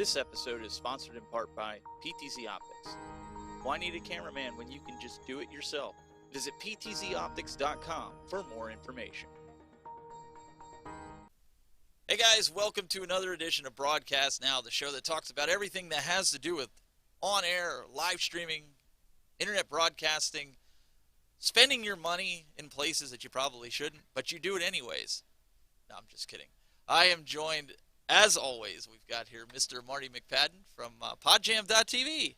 This episode is sponsored in part by PTZ Optics. Why need a cameraman when you can just do it yourself? Visit ptzoptics.com for more information. Hey guys, welcome to another edition of Broadcast Now, the show that talks about everything that has to do with on-air, live streaming, internet broadcasting, spending your money in places that you probably shouldn't, but you do it anyways. No, I'm just kidding. I am joined, as always, we've got here Mr. Marty McPadden from Podjam.tv.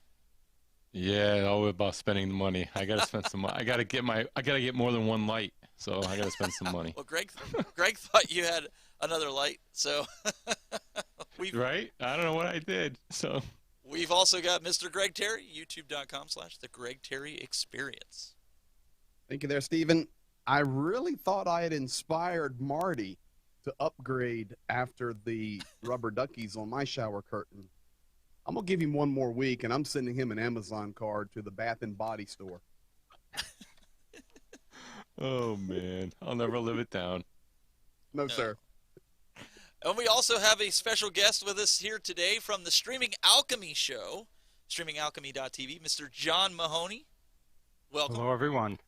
Yeah, all about spending the money. I gotta spend some money. I gotta get more than one light, so I gotta spend some money. Well, Greg thought you had another light, so right? I don't know what I did. So we've also got Mr. Greg Terry, youtube.com/the Greg Terry Experience. Thank you there, Stephen. I really thought I had inspired Marty to upgrade after the rubber duckies on my shower curtain. I'm going to give him one more week, and I'm sending him an Amazon card to the Bath and Body store. Oh, man. I'll never live it down. No, sir. And we also have a special guest with us here today from the Streaming Alchemy Show, streamingalchemy.tv, Mr. John Mahoney. Welcome. Hello, everyone.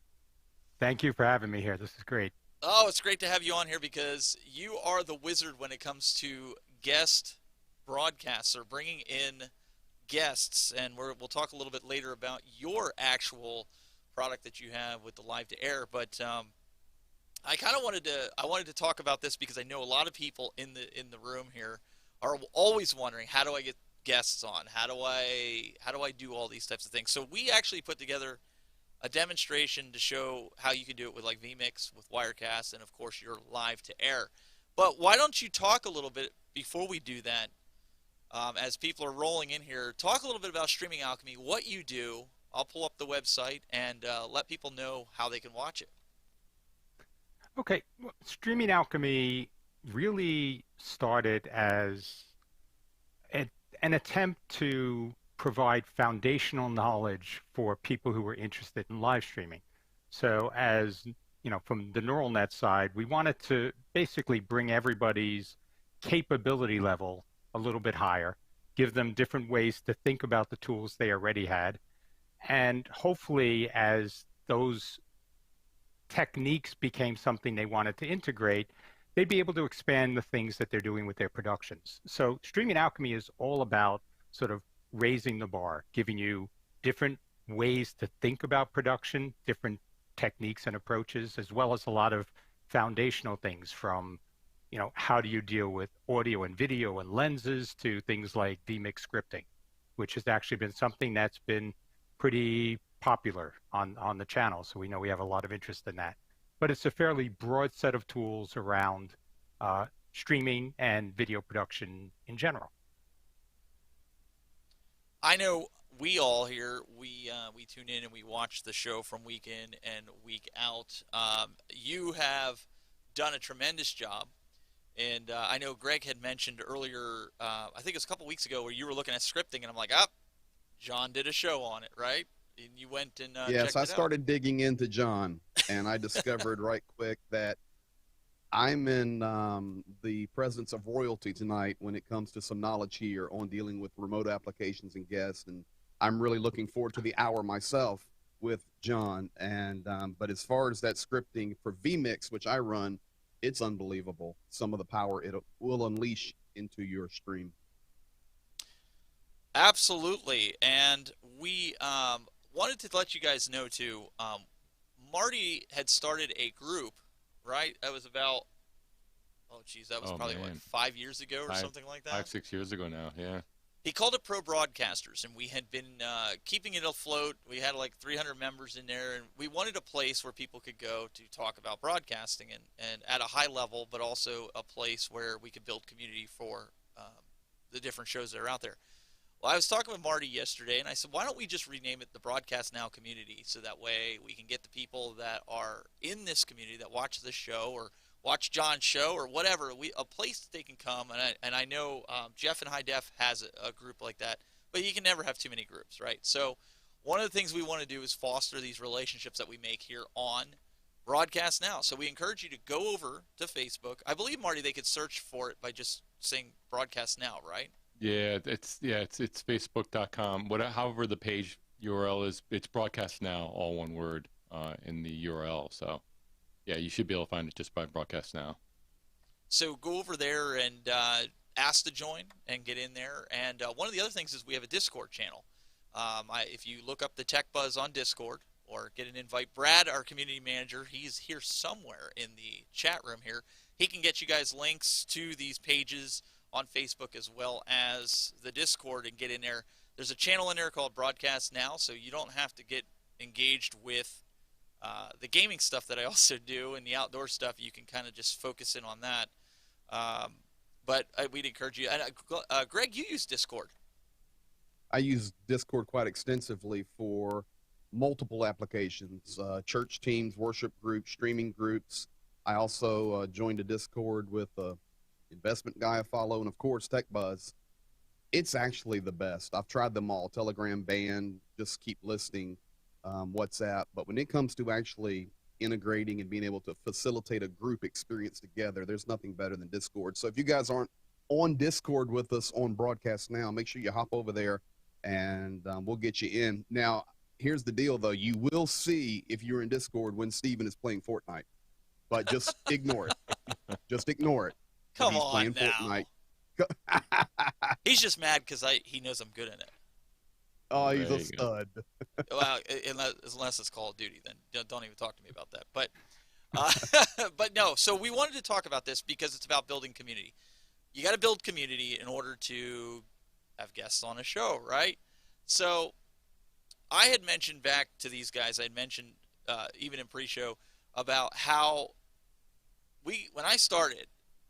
Thank you for having me here. This is great. Oh, it's great to have you on here because you are the wizard when it comes to guest broadcasts or bringing in guests. And we'll talk a little bit later about your actual product that you have with the live to air. But I kind of wanted to talk about this because I know a lot of people in the room here are always wondering, how do I get guests on? How do I do all these types of things? So we actually put together a demonstration to show how you can do it with like vMix, with Wirecast, and of course your live to air. But why don't you talk a little bit before we do that, as people are rolling in here, talk a little bit about Streaming Alchemy, what you do. I'll pull up the website and let people know how they can watch it. Okay, well, Streaming Alchemy really started as an attempt to provide foundational knowledge for people who were interested in live streaming. So as you know, from the neural net side, we wanted to basically bring everybody's capability level a little bit higher, give them different ways to think about the tools they already had, and hopefully as those techniques became something they wanted to integrate, they'd be able to expand the things that they're doing with their productions. So Streaming Alchemy is all about sort of raising the bar, giving you different ways to think about production, different techniques and approaches, as well as a lot of foundational things from, you know, how do you deal with audio and video and lenses to things like vMix scripting, which has actually been something that's been pretty popular on the channel. So we know we have a lot of interest in that. But it's a fairly broad set of tools around streaming and video production in general. I know we all here, we tune in and we watch the show from week in and week out. You have done a tremendous job. And I know Greg had mentioned earlier, I think it was a couple weeks ago, where you were looking at scripting, and I'm like, John did a show on it, right? And you went and yes, I started digging into John, and I discovered right quick that I'm in the presence of royalty tonight when it comes to some knowledge here on dealing with remote applications and guests, and I'm really looking forward to the hour myself with John. And but as far as that scripting for vMix, which I run, it's unbelievable, some of the power it will unleash into your stream. Absolutely. And we wanted to let you guys know too, Marty had started a group, right? That was about, that was probably what, 5 years ago or something like that? 5-6 years ago now, yeah. He called it Pro Broadcasters, and we had been keeping it afloat. We had like 300 members in there, and we wanted a place where people could go to talk about broadcasting and at a high level, but also a place where we could build community for the different shows that are out there. Well, I was talking with Marty yesterday, and I said, why don't we just rename it the Broadcast Now Community, so that way we can get the people that are in this community that watch this show or watch John's show or whatever, a place that they can come. And I know Jeff in High Def has a group like that, but you can never have too many groups, right? So one of the things we want to do is foster these relationships that we make here on Broadcast Now. So we encourage you to go over to Facebook. I believe, Marty, they could search for it by just saying Broadcast Now, right? It's facebook.com. However the page URL is, it's Broadcast Now, all one word, in the URL. So yeah, you should be able to find it just by Broadcast Now. So go over there and ask to join and get in there. And one of the other things is we have a Discord channel. If you look up the Tech Buzz on Discord or get an invite, Brad, our community manager, he's here somewhere in the chat room here. He can get you guys links to these pages on Facebook as well as the Discord and get in there. There's a channel in there called Broadcast Now, so you don't have to get engaged with the gaming stuff that I also do and the outdoor stuff. You can kind of just focus in on that. But we'd encourage you. And Greg, you use Discord. I use Discord quite extensively for multiple applications, church teams, worship groups, streaming groups. I also joined a Discord with an investment guy I follow, and of course, Tech Buzz. It's actually the best. I've tried them all, Telegram, Band, just keep listing, WhatsApp. But when it comes to actually integrating and being able to facilitate a group experience together, there's nothing better than Discord. So if you guys aren't on Discord with us on Broadcast Now, make sure you hop over there and we'll get you in. Now, here's the deal, though. You will see, if you're in Discord, when Steven is playing Fortnite. But just ignore it. Just ignore it. Come He's on playing now. Fortnite. He's just mad because he knows I'm good in it. Oh, he's There a you stud. Well, unless it's Call of Duty, then don't even talk to me about that. But but no. So we wanted to talk about this because it's about building community. You got to build community in order to have guests on a show, right? So I had mentioned back to these guys, I had mentioned even in pre-show about how when I started,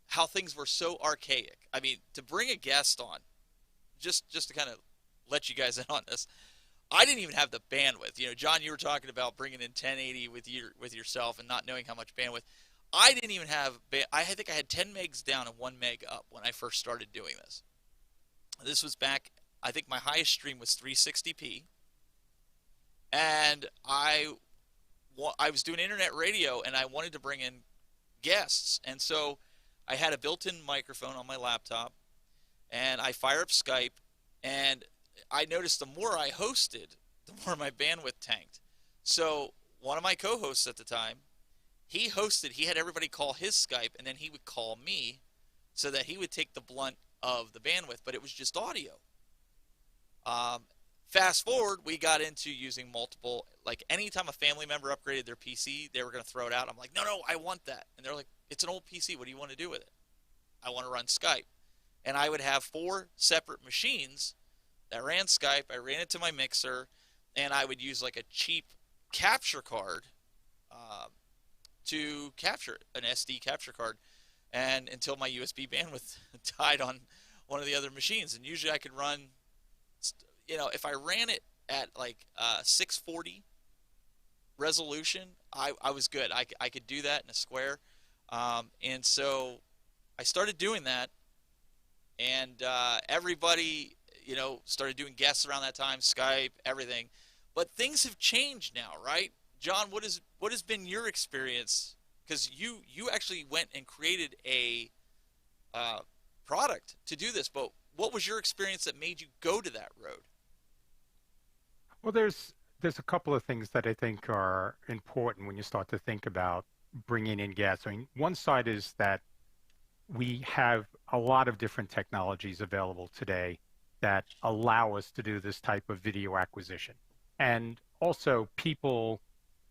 how things were so archaic. I mean, to bring a guest on, just to kind of let you guys in on this, I didn't even have the bandwidth. You know, John, you were talking about bringing in 1080 with yourself and not knowing how much bandwidth. I didn't even have. I think I had 10 megs down and 1 meg up when I first started doing this. This was back. I think my highest stream was 360p, and I was doing internet radio, and I wanted to bring in guests, and so I had a built-in microphone on my laptop, and I fire up Skype, and I noticed the more I hosted, the more my bandwidth tanked. So one of my co-hosts at the time, he had everybody call his Skype, and then he would call me so that he would take the blunt of the bandwidth, but it was just audio. Fast forward, we got into using multiple, like anytime a family member upgraded their PC, they were going to throw it out. I'm like, no, I want that. And they're like, it's an old PC. What do you want to do with it? I want to run Skype. And I would have 4 separate machines that ran Skype. I ran it to my mixer, and I would use like a cheap capture card to capture it, an SD capture card, and until my USB bandwidth died on one of the other machines. And usually I could run, you know, if I ran it at like 640 resolution, I was good. I could do that in a square. And so I started doing that, and everybody, you know, started doing guests around that time, Skype, everything. But things have changed now, right? John, what has been your experience? Because you actually went and created a product to do this, but what was your experience that made you go to that road? Well, there's a couple of things that I think are important when you start to think about bringing in guests. I mean, one side is that we have a lot of different technologies available today that allow us to do this type of video acquisition. And also people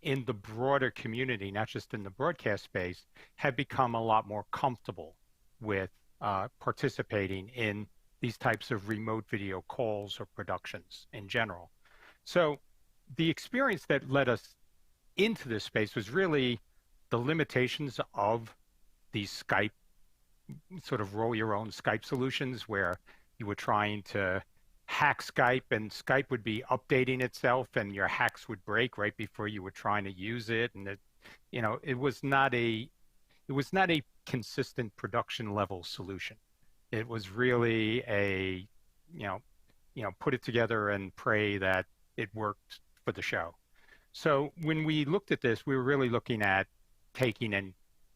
in the broader community, not just in the broadcast space, have become a lot more comfortable with participating in these types of remote video calls or productions in general. So the experience that led us into this space was really the limitations of these Skype, sort of roll your own Skype solutions, where you were trying to hack Skype and Skype would be updating itself and your hacks would break right before you were trying to use it. And it was not a consistent production level solution. It was really a, put it together and pray that it worked for the show. So when we looked at this, we were really looking at taking and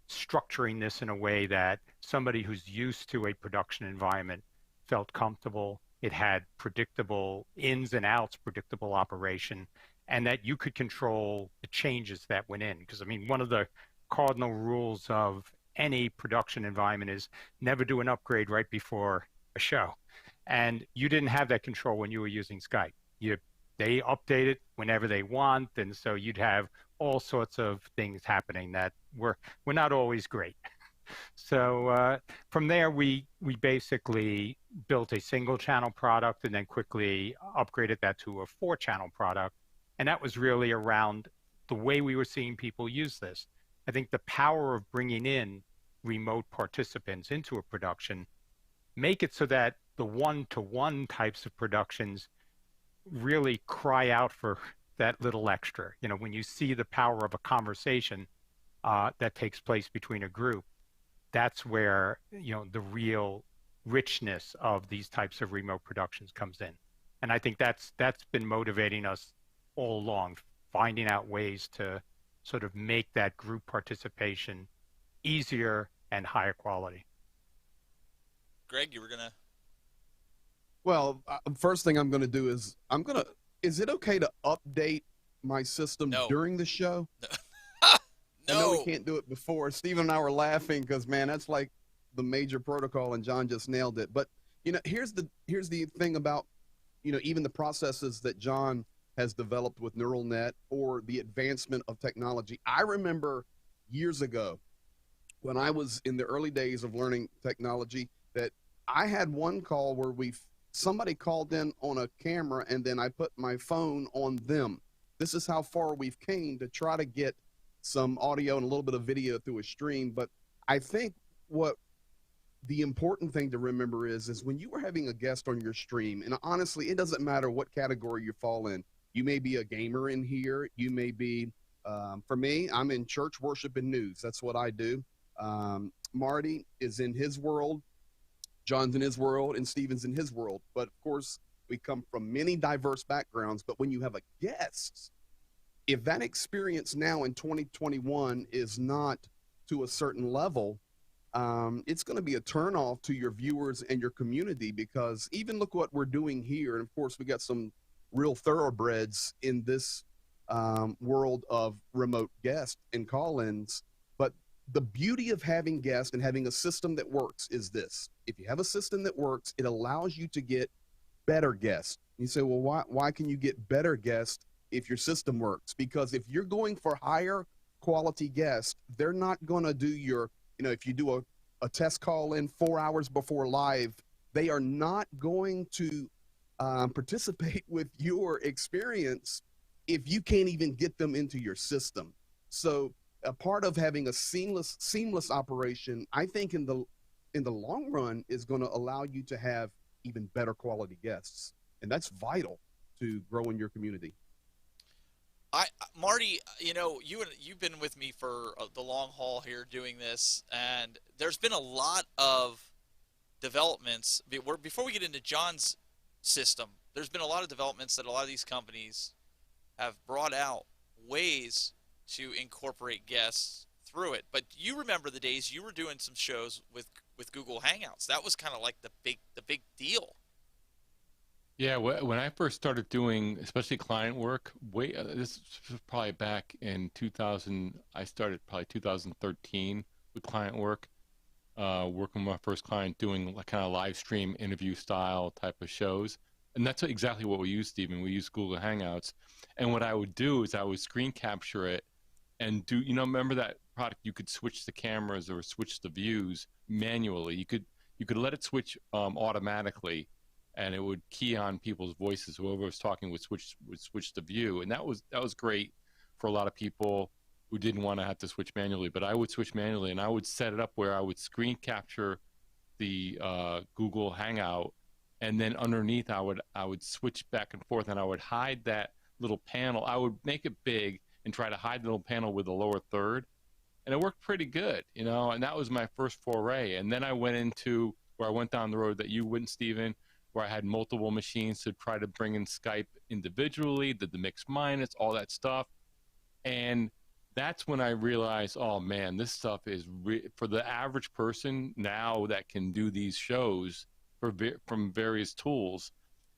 structuring this in a way that somebody who's used to a production environment felt comfortable. It had predictable ins and outs, predictable operation, and that you could control the changes that went in. Because, I mean, one of the cardinal rules of any production environment is never do an upgrade right before a show. And you didn't have that control when you were using Skype. They update it whenever they want, and so you'd have all sorts of things happening that were not always great. So from there, we basically built a single channel product and then quickly upgraded that to a 4-channel product. And that was really around the way we were seeing people use this. I think the power of bringing in remote participants into a production make it so that the one-to-one types of productions really cry out for that little extra. You know, when you see the power of a conversation that takes place between a group, that's where, you know, the real richness of these types of remote productions comes in. And I think that's been motivating us all along, finding out ways to sort of make that group participation easier and higher quality. Greg, you were gonna. Well, first thing I'm going to do is is it okay to update my system during the show? No. I know we can't do it before. Steve and I were laughing because, man, that's like the major protocol, and John just nailed it. But, you know, here's the thing about, you know, even the processes that John has developed with neural net or the advancement of technology. I remember years ago when I was in the early days of learning technology that I had one call where somebody called in on a camera and then I put my phone on them. This is how far we've came to try to get some audio and a little bit of video through a stream. But I think what the important thing to remember is when you are having a guest on your stream, and honestly, it doesn't matter what category you fall in. You may be a gamer in here. You may be, for me, I'm in church, worship, and news. That's what I do. Marty is in his world. John's in his world, and Steven's in his world. But of course, we come from many diverse backgrounds. But when you have a guest, if that experience now in 2021 is not to a certain level, it's going to be a turnoff to your viewers and your community, because even look what we're doing here. And of course, we got some real thoroughbreds in this world of remote guests and call-ins. But the beauty of having guests and having a system that works is this. If you have a system that works, it allows you to get better guests. You say, well, why can you get better guests if your system works? Because if you're going for higher quality guests, they're not going to do your, you know, if you do a test call in 4 hours before live, they are not going to participate with your experience if you can't even get them into your system. So a part of having a seamless operation, I think in the long run, is going to allow you to have even better quality guests, and that's vital to growing your community. Marty, you know, you've been with me for the long haul here doing this, and there's been a lot of developments. Before we get into John's system, there's been a lot of developments that a lot of these companies have brought out ways to incorporate guests through it. But you remember the days you were doing some shows with Google Hangouts. That was kind of like the big deal. Yeah, when I first started doing, especially client work, this was probably back in 2000. I started probably 2013 with client work, working with my first client, doing like kind of live stream interview style type of shows. And that's exactly what we use, Stephen. We use Google Hangouts. And what I would do is I would screen capture it and do, you know, remember that product, you could switch the cameras or switch the views manually. You could let it switch automatically, and it would key on people's voices. Whoever was talking would switch the view, and that was great for a lot of people who didn't want to have to switch manually. But I would switch manually, and I would set it up where I would screen capture the Google Hangout, and then underneath I would switch back and forth, and I would hide that little panel. I would make it big and try to hide the little panel with the lower third, and it worked pretty good, you know. And that was my first foray. And then I went into where I went down the road that you wouldn't, Stephen, where I had multiple machines to try to bring in Skype individually, did the mix minus, all that stuff. And that's when I realized, oh man, this stuff is for the average person now that can do these shows from various tools.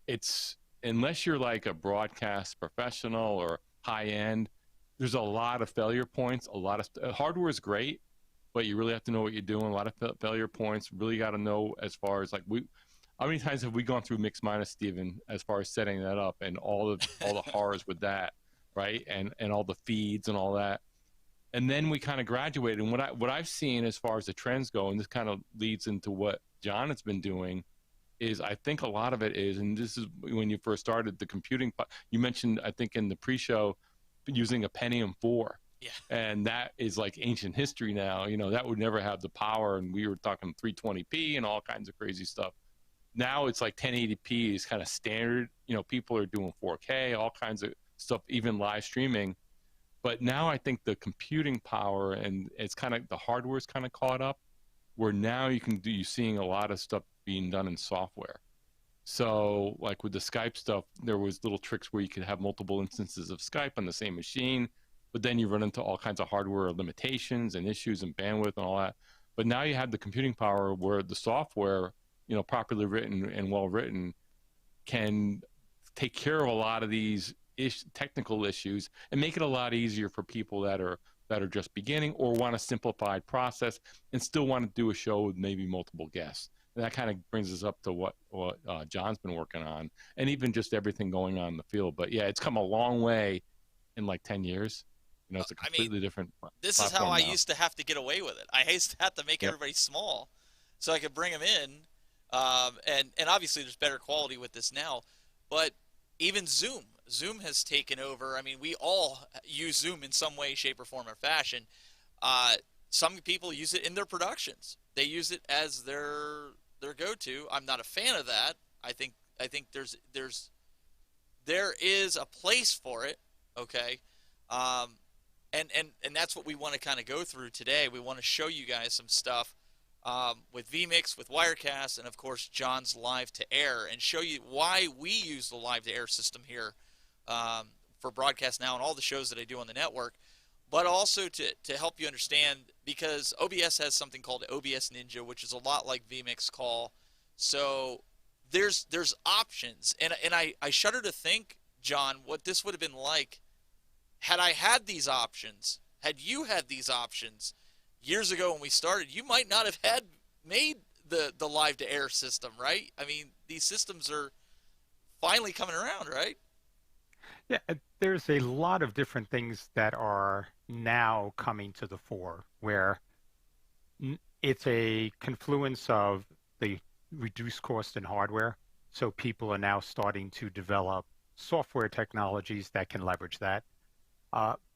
It's unless you're like a broadcast professional or high end, there's a lot of failure points. A lot of hardware is great, but you really have to know what you're doing. A lot of failure points. Really got to know as far as like how many times have we gone through Mix Minus, Steven, as far as setting that up and all the horrors with that, right? And all the feeds and all that. And then we kind of graduated. And what I've seen as far as the trends go, and this kind of leads into what John has been doing, is I think a lot of it is, and this is when you first started the computing. You mentioned, I think in the pre-show, using a Pentium 4. Yeah. And that is like ancient history now. You know, that would never have the power. And we were talking 320p and all kinds of crazy stuff. Now it's like 1080p is kind of standard. You know, people are doing 4K, all kinds of stuff, even live streaming. But now I think the computing power and it's kind of the hardware's kind of caught up, where now you're seeing a lot of stuff being done in software. So like with the Skype stuff, there was little tricks where you could have multiple instances of Skype on the same machine, but then you run into all kinds of hardware limitations and issues and bandwidth and all that. But now you have the computing power where the software, you know, properly written and well written, can take care of a lot of these technical issues and make it a lot easier for people that are just beginning or want a simplified process and still want to do a show with maybe multiple guests. And that kind of brings us up to what John's been working on, and even just everything going on in the field. But yeah, it's come a long way in like 10 years. You know, it's a completely different. This is how I used to have to get away with it. I used to have to make everybody small so I could bring them in. And obviously there's better quality with this now, but even Zoom has taken over. I mean, we all use Zoom in some way, shape, or form or fashion. Some people use it in their productions. They use it as their go-to. I'm not a fan of that. I think there is a place for it. Okay. And that's what we want to kind of go through today. We want to show you guys some stuff with vMix, with Wirecast, and of course John's Live to Air, and show you why we use the Live to Air system here for Broadcast Now and all the shows that I do on the network, but also to help you understand, because OBS has something called OBS Ninja, which is a lot like vMix Call. So there's options, and I shudder to think, John, what this would have been like had I had these options, had you had these options years ago when we started. You might not have made the Live to Air system, right? I mean, these systems are finally coming around, right? Yeah, there's a lot of different things that are now coming to the fore, where it's a confluence of the reduced cost in hardware. So people are now starting to develop software technologies that can leverage that.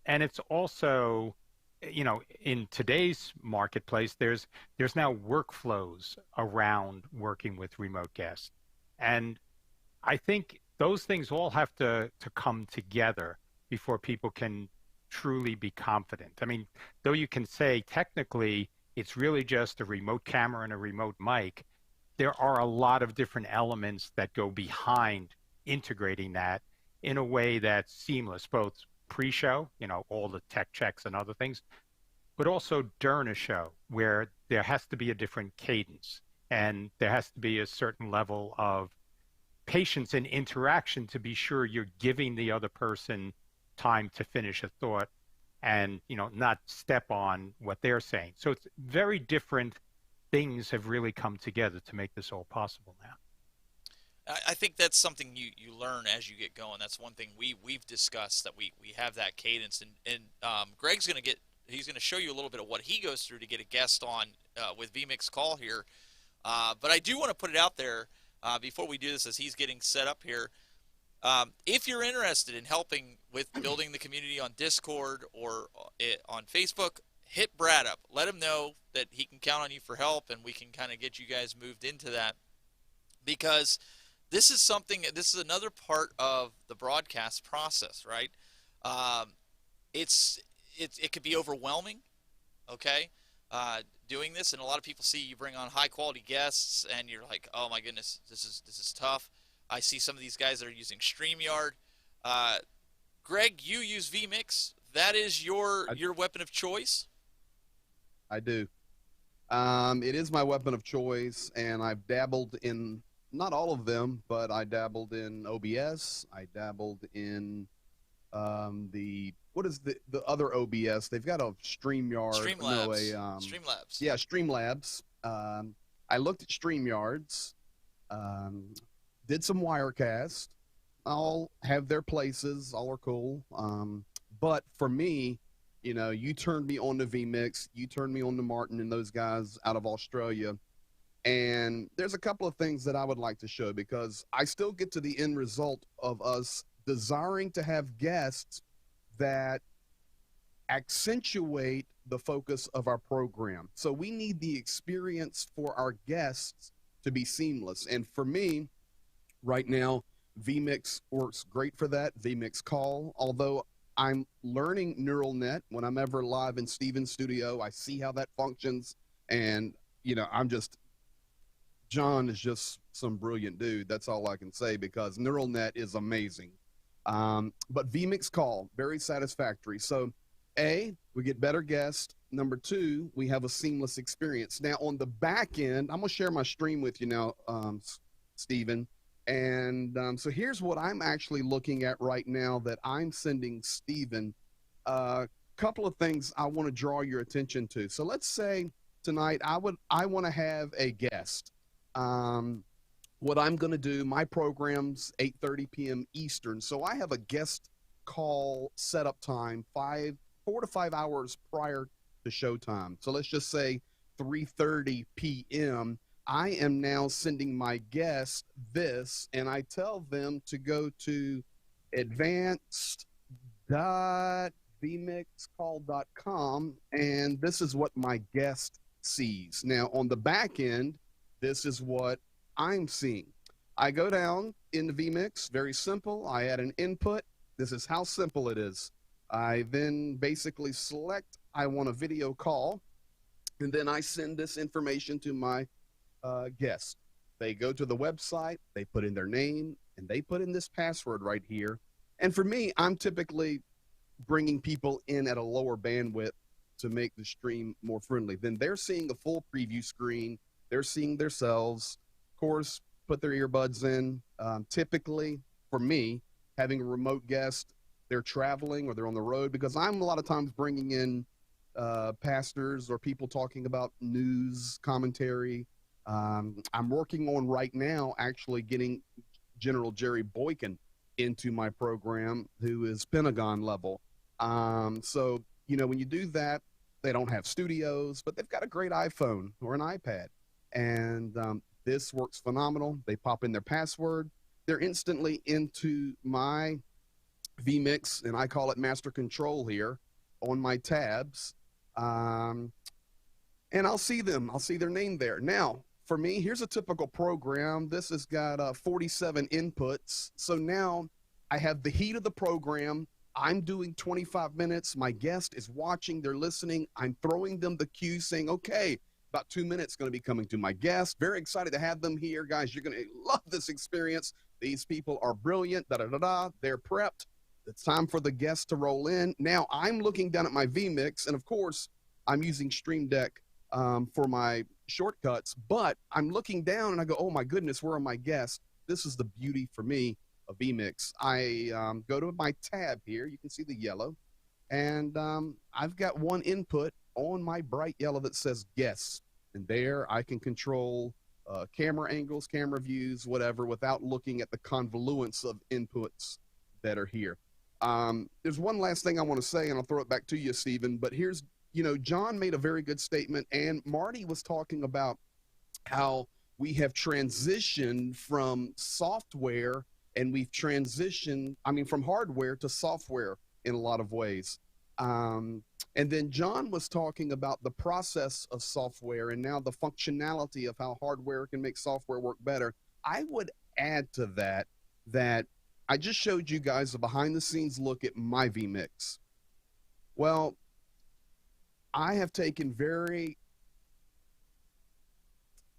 And it's also, you know, in today's marketplace, there's now workflows around working with remote guests. And I think those things all have to come together before people can truly be confident. I mean, though you can say technically it's really just a remote camera and a remote mic, there are a lot of different elements that go behind integrating that in a way that's seamless, both pre-show, you know, all the tech checks and other things, but also during a show where there has to be a different cadence and there has to be a certain level of patience and interaction to be sure you're giving the other person time to finish a thought and, you know, not step on what they're saying. So it's very different things have really come together to make this all possible now. I think that's something you learn as you get going. That's one thing we've discussed, that we have that cadence, and Greg's he's going to show you a little bit of what he goes through to get a guest on with vMix Call here. But I do want to put it out there before we do this, as he's getting set up here. If you're interested in helping with building the community on Discord or on Facebook, hit Brad up. Let him know that he can count on you for help, and we can kind of get you guys moved into that, because this is another part of the broadcast process, right? It could be overwhelming, okay, doing this, and a lot of people see you bring on high quality guests, and you're like, oh my goodness, this is tough. I see some of these guys that are using StreamYard. Greg, you use vMix. That is your weapon of choice. I do. It is my weapon of choice, and I've dabbled in not all of them, but I dabbled in OBS. I dabbled in the what is the other OBS? They've got a StreamYard. No, Streamlabs. a Streamlabs. yeah, Streamlabs. I looked at StreamYards. Did some Wirecast. All have their places. All are cool. But for me, you know, you turned me on to vMix. You turned me on to Martin and those guys out of Australia. And there's a couple of things that I would like to show because I still get to the end result of us desiring to have guests that accentuate the focus of our program. So we need the experience for our guests to be seamless. And for me, right now, vMix works great for that. vMix Call, although I'm learning neural net when I'm ever live in Steven's studio, I see how that functions. And, you know, John is just some brilliant dude. That's all I can say because neural net is amazing. But vMix Call, very satisfactory. So A, we get better guests. Number two, we have a seamless experience. Now on the back end, I'm gonna share my stream with you now, Steven. And so here's what I'm actually looking at right now that I'm sending Steven. A couple of things I want to draw your attention to. So let's say tonight I want to have a guest. What I'm going to do, my program's 8:30 p.m. Eastern, so I have a guest call setup time 4 to 5 hours prior to showtime. So let's just say 3:30 p.m. I am now sending my guest this, and I tell them to go to advanced.vmixcall.com, and this is what my guest sees. Now, on the back end, this is what I'm seeing. I go down into vMix, very simple. I add an input. This is how simple it is. I then basically select I want a video call, and then I send this information to my guest. They go to the website, they put in their name, and they put in this password right here. And for me, I'm typically bringing people in at a lower bandwidth to make the stream more friendly. Then they're seeing a full preview screen. They're seeing themselves. Of course, put their earbuds in. Typically, for me, having a remote guest, they're traveling or they're on the road because I'm a lot of times bringing in pastors or people talking about news commentary. I'm working on right now actually getting General Jerry Boykin into my program, who is Pentagon level. So, you know, when you do that, they don't have studios, but they've got a great iPhone or an iPad. And this works phenomenal. They pop in their password. They're instantly into my vMix, and I call it master control here on my tabs. And I'll see them. I'll see their name there. Now, for me, here's a typical program. This has got 47 inputs. So now I have the heat of the program. I'm doing 25 minutes. My guest is watching. They're listening. I'm throwing them the cue saying, okay, about 2 minutes going to be coming to my guest. Very excited to have them here. Guys, you're going to love this experience. These people are brilliant. Da-da-da-da. They're prepped. It's time for the guest to roll in. Now I'm looking down at my vMix, and of course, I'm using Stream Deck for my shortcuts, but I'm looking down and I go, oh my goodness, where are my guests? This is the beauty for me of vMix. I go to my tab here. You can see the yellow, and I've got one input on my bright yellow that says guests, and there I can control camera angles, camera views, whatever, without looking at the convoluence of inputs that are here. There's one last thing I want to say, and I'll throw it back to you, Stephen, but here's, you know, John made a very good statement, and Marty was talking about how we have transitioned from software, and we've transitioned, from hardware to software in a lot of ways. And then John was talking about the process of software and now the functionality of how hardware can make software work better. I would add to that I just showed you guys a behind-the-scenes look at my vMix. Well, I have taken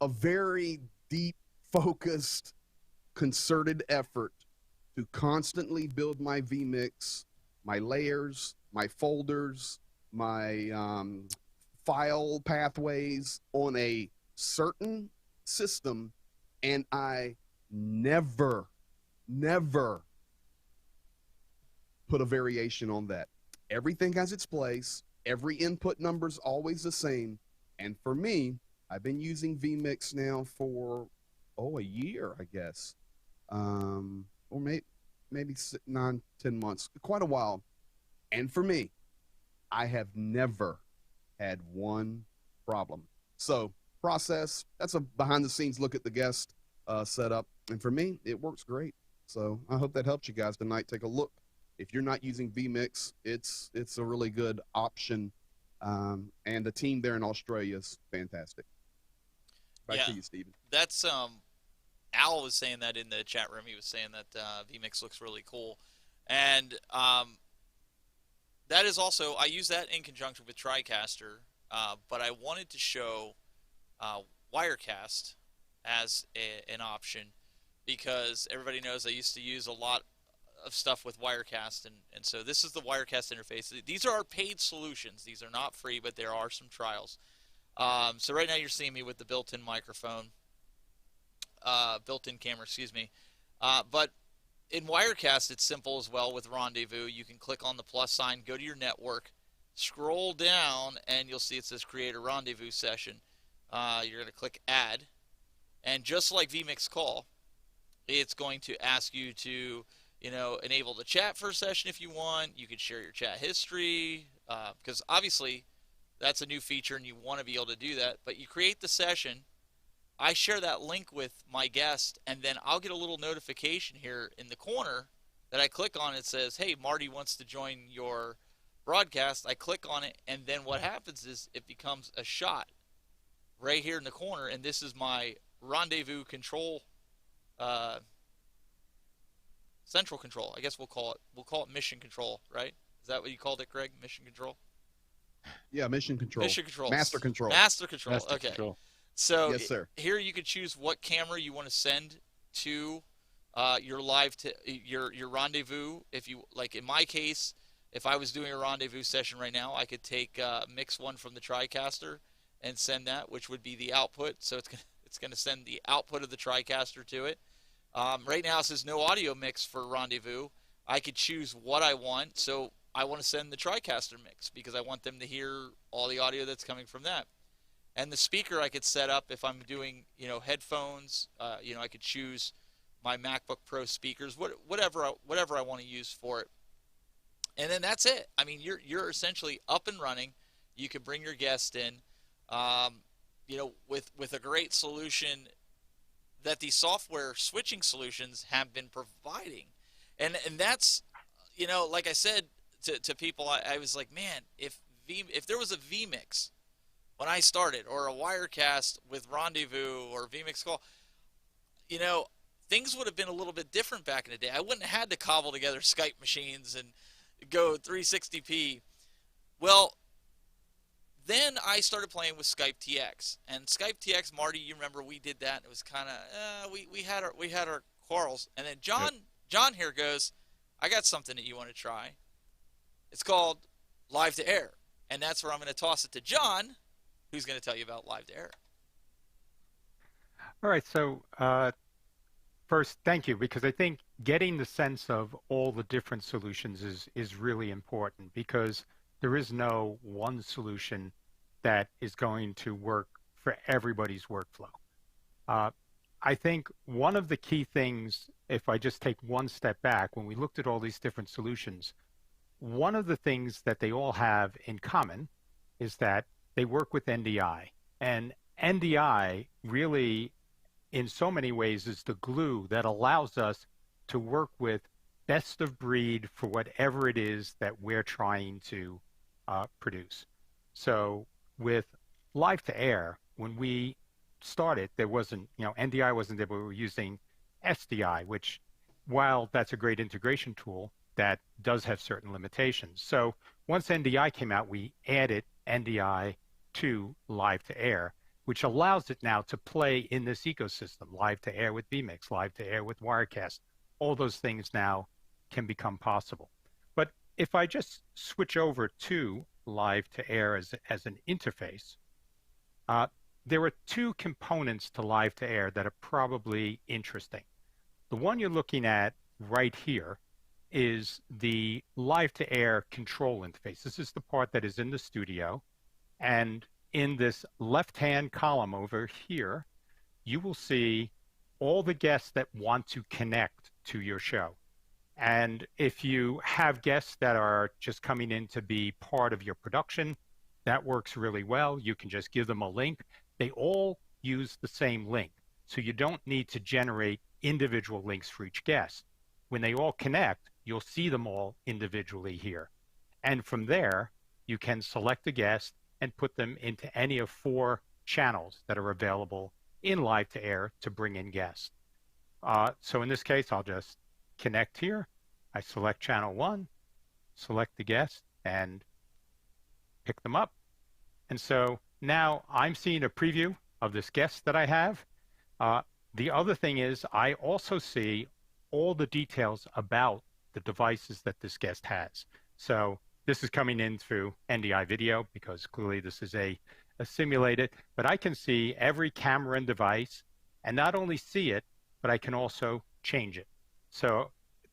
a very deep, focused, concerted effort to constantly build my vMix, my layers, my folders, my file pathways on a certain system, and I never put a variation on that. Everything has its place. Every input number is always the same. And for me, I've been using vMix now for, a year, I guess. Or maybe 9, 10 months, quite a while. And for me, I have never had one problem. So process, that's a behind the scenes look at the guest setup. And for me, it works great. So I hope that helps you guys tonight. Take a look. If you're not using vMix, it's a really good option. And the team there in Australia is fantastic. Back to you, Stephen. That's Al was saying that in the chat room. He was saying that vMix looks really cool. And that is also, I use that in conjunction with TriCaster, but I wanted to show Wirecast as an option because everybody knows I used to use a lot of stuff with Wirecast, and so this is the Wirecast interface. These are our paid solutions. These are not free, but there are some trials. So right now you're seeing me with the built-in microphone, built-in camera, excuse me. But in Wirecast, it's simple as well with Rendezvous. You can click on the plus sign, go to your network, scroll down, and you'll see it says Create a Rendezvous Session. You're going to click Add, and just like vMix Call, it's going to ask you to enable the chat for a session if you want. You can share your chat history, because obviously that's a new feature and you want to be able to do that. But you create the session, I share that link with my guest, and then I'll get a little notification here in the corner that I click on. It says, hey, Marty wants to join your broadcast. I click on it, and then what happens is it becomes a shot right here in the corner, and this is my Rendezvous control, central control. I guess we'll call it mission control, right? Is that what you called it, Greg? Mission control? Yeah, mission control. Mission control. Master control. Master control. Master Okay. control. So yes, sir. Here you can choose what camera you want to send to your live your rendezvous. If you like, in my case, if I was doing a rendezvous session right now, I could take mix one from the TriCaster and send that, which would be the output. So it's gonna send the output of the TriCaster to it. Right now it says no audio mix for rendezvous. I could choose what I want. So I want to send the TriCaster mix because I want them to hear all the audio that's coming from that. And the speaker I could set up if I'm doing, headphones. I could choose my MacBook Pro speakers, whatever I want to use for it. And then that's it. I mean, you're essentially up and running. You can bring your guest in, with a great solution that these software switching solutions have been providing. And that's, like I said to people, I was like, man, if there was a vMix when I started, or a Wirecast with Rendezvous or vMix Call, things would have been a little bit different back in the day. I wouldn't have had to cobble together Skype machines and go 360p. Well, then I started playing with Skype TX, and Skype TX, Marty, you remember we did that. It was kind of we had our quarrels, and then John here goes, I got something that you want to try. It's called Live to Air, and that's where I'm going to toss it to John, who's going to tell you about Live to Air. All right, so first, thank you, because I think getting the sense of all the different solutions is really important, because there is no one solution that is going to work for everybody's workflow. I think one of the key things, if I just take one step back, when we looked at all these different solutions, one of the things that they all have in common is that they work with NDI. And NDI really, in so many ways, is the glue that allows us to work with best of breed for whatever it is that we're trying to produce. So with Live to Air, when we started, there wasn't, NDI wasn't there, but we were using SDI, which, while that's a great integration tool, that does have certain limitations. So once NDI came out, we added NDI to Live to Air, which allows it now to play in this ecosystem, Live to Air with vMix, Live to Air with Wirecast. All those things now can become possible. But if I just switch over to live to air as an interface, there are two components to live to air that are probably interesting. The one you're looking at right here is the live to air control interface. This is the part that is in the studio. And in this left-hand column over here, you will see all the guests that want to connect to your show. And if you have guests that are just coming in to be part of your production, that works really well. You can just give them a link. They all use the same link. So you don't need to generate individual links for each guest. When they all connect, you'll see them all individually here. And from there, you can select a guest and put them into any of 4 channels that are available in live to air to bring in guests. So in this case, I'll just connect here. I select channel 1, select the guest, and pick them up. And so now I'm seeing a preview of this guest that I have. The other thing is I also see all the details about the devices that this guest has. So this is coming in through NDI video because clearly this is a simulated, but I can see every camera and device, and not only see it, but I can also change it. So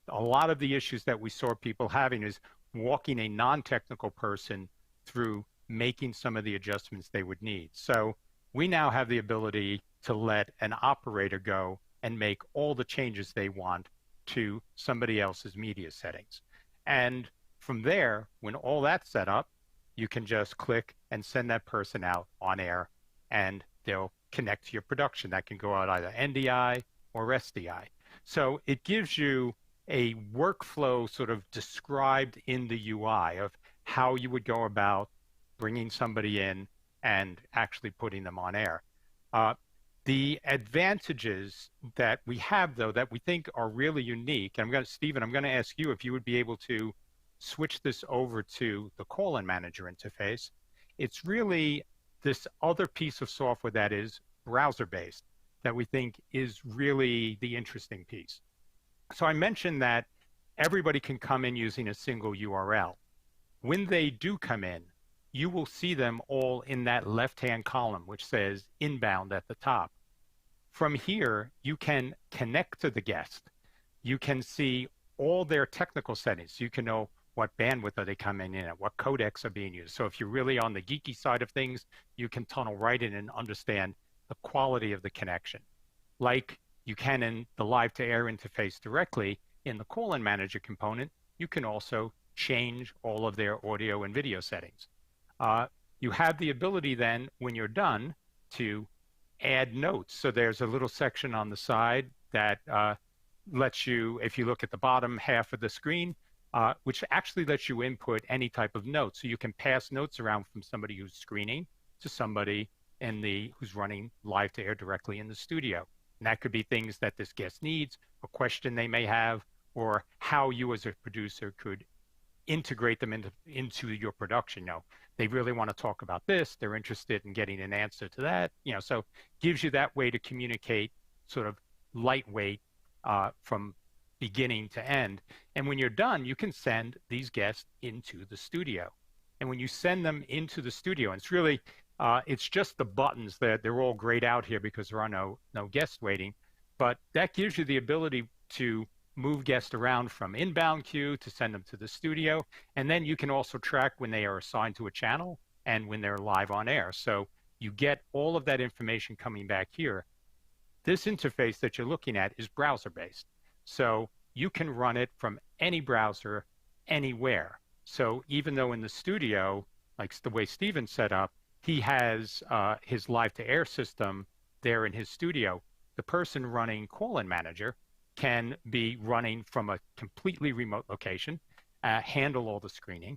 a lot of the issues that we saw people having is walking a non-technical person through making some of the adjustments they would need. So we now have the ability to let an operator go and make all the changes they want to somebody else's media settings. And from there, when all that's set up, you can just click and send that person out on air, and they'll connect to your production. That can go out either NDI or SDI. So it gives you a workflow sort of described in the UI of how you would go about bringing somebody in and actually putting them on air. The advantages that we have, though, that we think are really unique, and Stephen, I'm going to ask you if you would be able to switch this over to the call-in manager interface. It's really this other piece of software that is browser-based that we think is really the interesting piece. So I mentioned that everybody can come in using a single URL. When they do come in, you will see them all in that left-hand column, which says inbound at the top. From here, you can connect to the guest. You can see all their technical settings. You can know what bandwidth are they coming in at, what codecs are being used. So if you're really on the geeky side of things, you can tunnel right in and understand the quality of the connection. Like you can in the live to air interface directly in the call-in manager component, you can also change all of their audio and video settings. You have the ability then, when you're done, to add notes. So there's a little section on the side that lets you, if you look at the bottom half of the screen, which actually lets you input any type of notes. So you can pass notes around from somebody who's screening to somebody who's running live to air directly in the studio. And that could be things that this guest needs, a question they may have, or how you as a producer could integrate them into your production. You know, they really want to talk about this, they're interested in getting an answer to that, you know, so gives you that way to communicate sort of lightweight from beginning to end. And when you're done, you can send these guests into the studio. And when you send them into the studio, and it's really, it's just the buttons that they're all grayed out here because there are no guests waiting, but that gives you the ability to move guests around from inbound queue to send them to the studio. And then you can also track when they are assigned to a channel and when they're live on air. So you get all of that information coming back here. This interface that you're looking at is browser-based. So you can run it from any browser, anywhere. So even though in the studio, like the way Stephen set up, he has his live to air system there in his studio, the person running call-in manager can be running from a completely remote location, handle all the screening.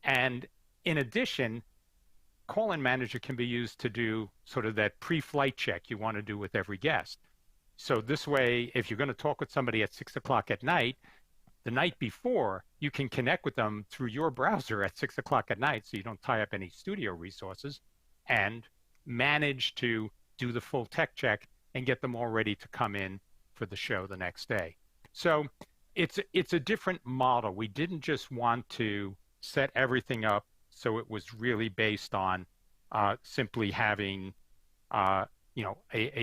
And in addition, call-in manager can be used to do sort of that pre-flight check you want to do with every guest. So this way, if you're going to talk with somebody at 6 o'clock at night, the night before, you can connect with them through your browser at 6 o'clock at night so you don't tie up any studio resources, and manage to do the full tech check and get them all ready to come in for the show the next day. So it's a different model. We didn't just want to set everything up So it was really based on simply having a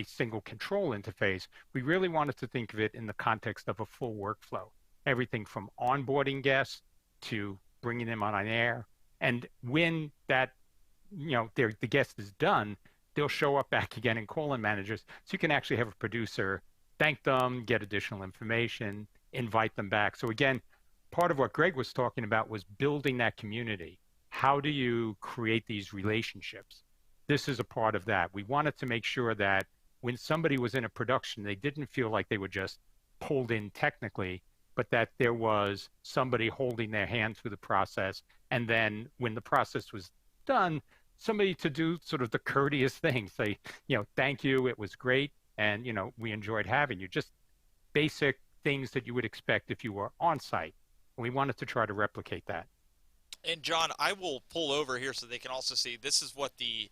single control interface. We really wanted to think of it in the context of a full workflow, everything from onboarding guests to bringing them on air. And when that, the guest is done, they'll show up back again in call-in managers. So you can actually have a producer thank them, get additional information, invite them back. So again, part of what Greg was talking about was building that community. How do you create these relationships? This is a part of that. We wanted to make sure that when somebody was in a production, they didn't feel like they were just pulled in technically, but that there was somebody holding their hand through the process. And then when the process was done, somebody to do sort of the courteous thing, say, thank you, it was great, and, we enjoyed having you. Just basic things that you would expect if you were on site. And we wanted to try to replicate that. And John, I will pull over here so they can also see this is what the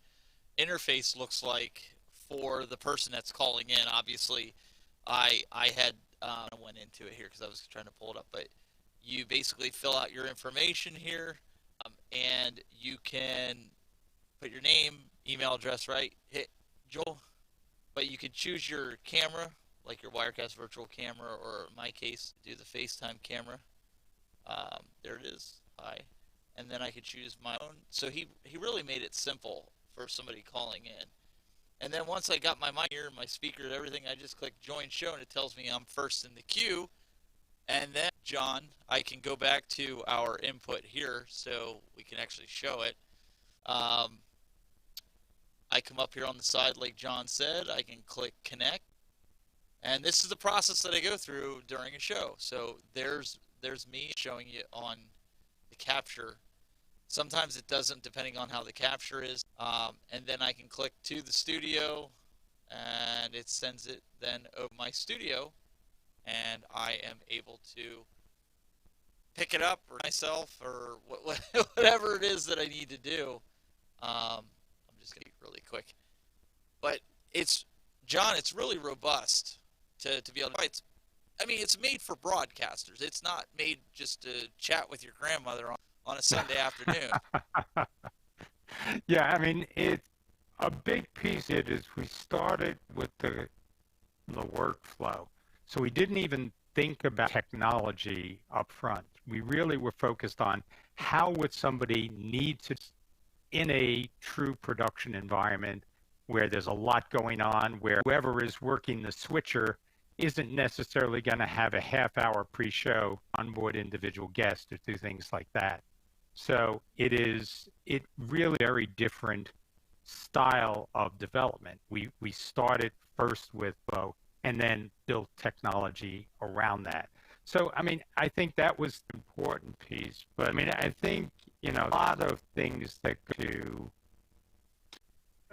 interface looks like for the person that's calling in. Obviously, I went into it here because I was trying to pull it up, but you basically fill out your information here, and you can put your name, email address, right? Hit Joel, but you can choose your camera, like your Wirecast virtual camera, or in my case, do the FaceTime camera. There it is. Hi. And then I could choose my own. So he really made it simple for somebody calling in. And then once I got my mic here, my speaker and everything, I just click join show and it tells me I'm first in the queue. And then, John, I can go back to our input here so we can actually show it. I come up here on the side like John said. I can click connect. And this is the process that I go through during a show. So there's me showing you on the capture. Sometimes it doesn't, depending on how the capture is. And then I can click to the studio, and it sends it then over my studio, and I am able to pick it up or myself or whatever it is that I need to do. I'm just going to be really quick. But John, it's really robust to be able to. It's made for broadcasters. It's not made just to chat with your grandmother on a Sunday afternoon. Yeah, it's a big piece of it is we started with the workflow. So we didn't even think about technology up front. We really were focused on how would somebody need to, in a true production environment where there's a lot going on, where whoever is working the switcher isn't necessarily going to have a half-hour pre-show onboard individual guests or do things like that. So it really very different style of development. We started first with Flow and then built technology around that. So, I think that was the important piece. But, I think, a lot of things that go to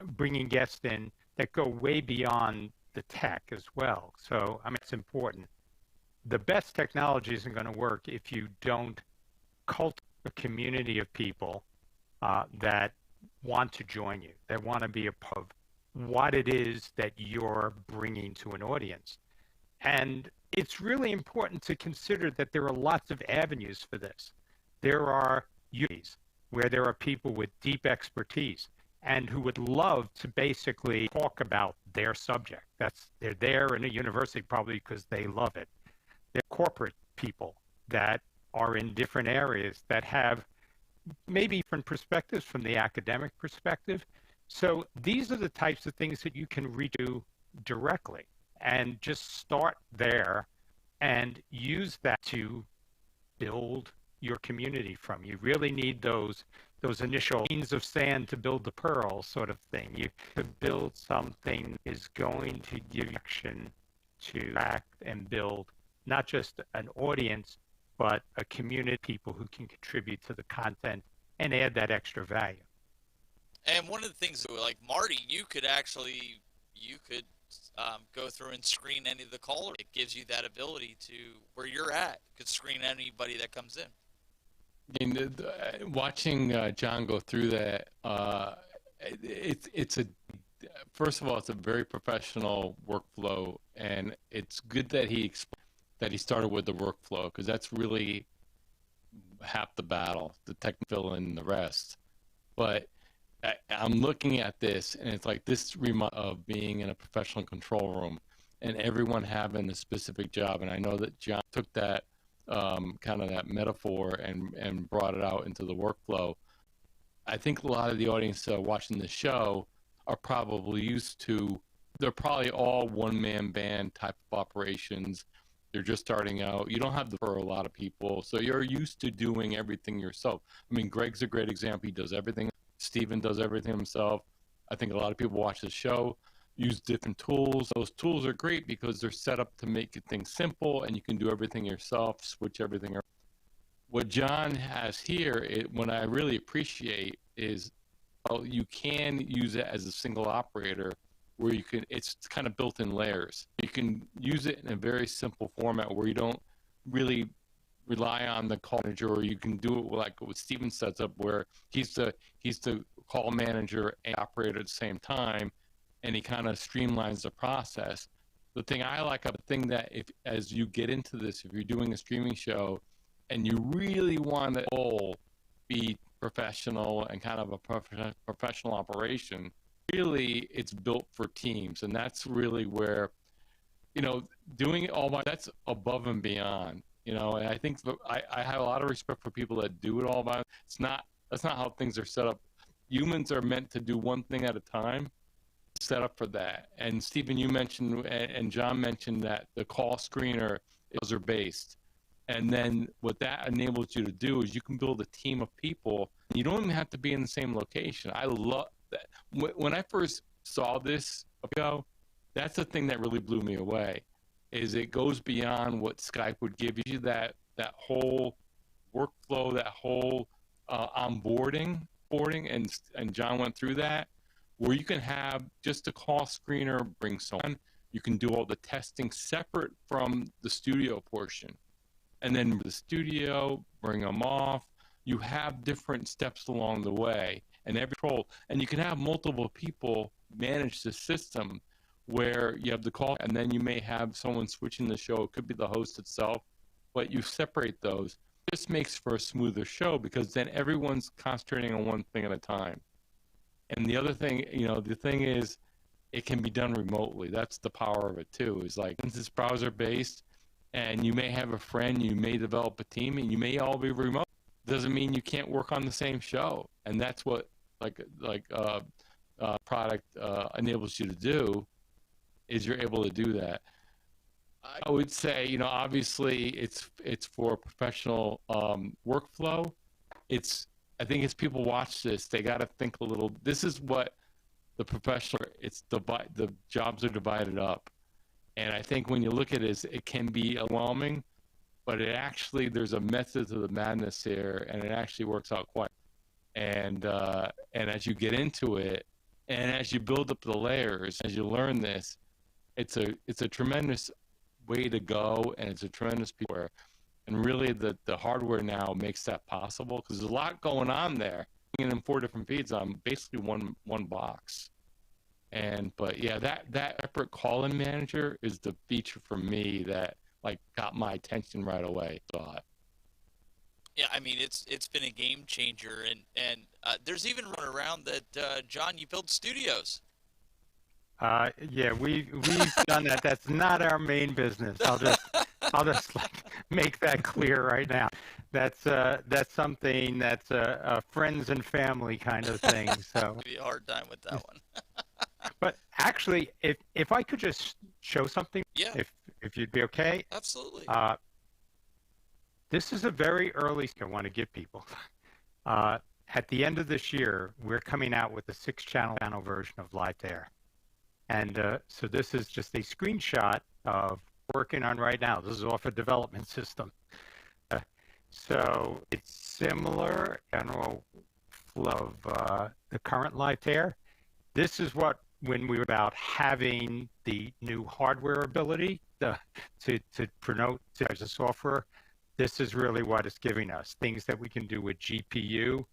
bringing guests in that go way beyond the tech as well. So, it's important. The best technology isn't going to work if you don't cultivate a community of people that want to join you, that want to be a part of what it is that you're bringing to an audience. And it's really important to consider that there are lots of avenues for this. There are unis where there are people with deep expertise and who would love to basically talk about their subject. They're there in a university probably because they love it. They're corporate people that are in different areas that have maybe different perspectives from the academic perspective. So these are the types of things that you can reach to directly and just start there and use that to build your community from. You really need those initial grains of sand to build the pearl sort of thing. You could build something that is going to give you action to act and build not just an audience, but a community of people who can contribute to the content and add that extra value. And one of the things, like Marty, you could go through and screen any of the callers. It gives you that ability to, where you're at, could screen anybody that comes in. Watching John go through that, first of all, it's a very professional workflow, and it's good that he started with the workflow, because that's really half the battle. The tech fill in the rest. But I'm looking at this, and it's like this of being in a professional control room and everyone having a specific job. And I know that John took that kind of that metaphor and brought it out into the workflow. I think a lot of the audience watching the show are probably used to, they're probably all one-man band type of operations. They're just starting out. You don't have the for a lot of people, so you're used to doing everything yourself. I mean, Greg's a great example. He does everything. Steven does everything himself. I think a lot of people watch the show, use different tools. Those tools are great because they're set up to make things simple, and you can do everything yourself, switch everything around. What John has here, what I really appreciate is, well, you can use it as a single operator where you can, it's kind of built in layers. You can use it in a very simple format where you don't really rely on the call manager, or you can do it like what Steven sets up where he's the call manager and operator at the same time, and he kind of streamlines the process. The thing I like, that as you get into this, if you're doing a streaming show and you really want to all be professional and kind of a professional operation, really it's built for teams. And that's really where, doing it all that's above and beyond, and I think I have a lot of respect for people that do it all by. That's not how things are set up. Humans are meant to do one thing at a time, set up for that. And Stephen, you mentioned, and John mentioned that the call screener is based. And then what that enables you to do is you can build a team of people. You don't even have to be in the same location. I love that. When I first saw this ago, that's the thing that really blew me away, is it goes beyond what Skype would give you, that whole workflow, that whole onboarding, and John went through that, where you can have just a call screener bring someone. You can do all the testing separate from the studio portion. And then the studio, bring them off. You have different steps along the way, and every control. And you can have multiple people manage the system where you have the call, and then you may have someone switching the show. It could be the host itself, but you separate those. This makes for a smoother show because then everyone's concentrating on one thing at a time. And the other thing, the thing is, it can be done remotely. That's the power of it too. Is like, since it's browser based, and you may have a friend, you may develop a team, and you may all be remote. Doesn't mean you can't work on the same show, and that's what product enables you to do. Is you're able to do that. I would say, obviously it's for professional workflow. I think as people watch this, they got to think a little. This is what the professional. The jobs are divided up. And I think when you look at it, it can be overwhelming, but there's a method to the madness here, and it actually works out quite. And as you get into it, and as you build up the layers, as you learn this, it's a tremendous way to go, and it's a tremendous piece. And really, the hardware now makes that possible because there's a lot going on there. And in 4 different feeds on basically one box. But yeah, that separate call-in manager is the feature for me that got my attention right away. Yeah, I mean it's been a game changer, and there's even run around that John, you build studios. Yeah, we've done that. That's not our main business. I'll just make that clear right now. That's something that's a friends and family kind of thing. So it'd be a hard time with that one. But actually, if I could just show something, yeah, if you'd be okay. Absolutely. This is a very early. I want to give people. At the end of this year, we're coming out with a 6-channel version of Lightair. And so this is just a screenshot of working on right now. This is off a development system. So it's similar general flow of the current Lightair. This is when we were about having the new hardware ability to promote as a software. This is really what it's giving us. Things that we can do with GPU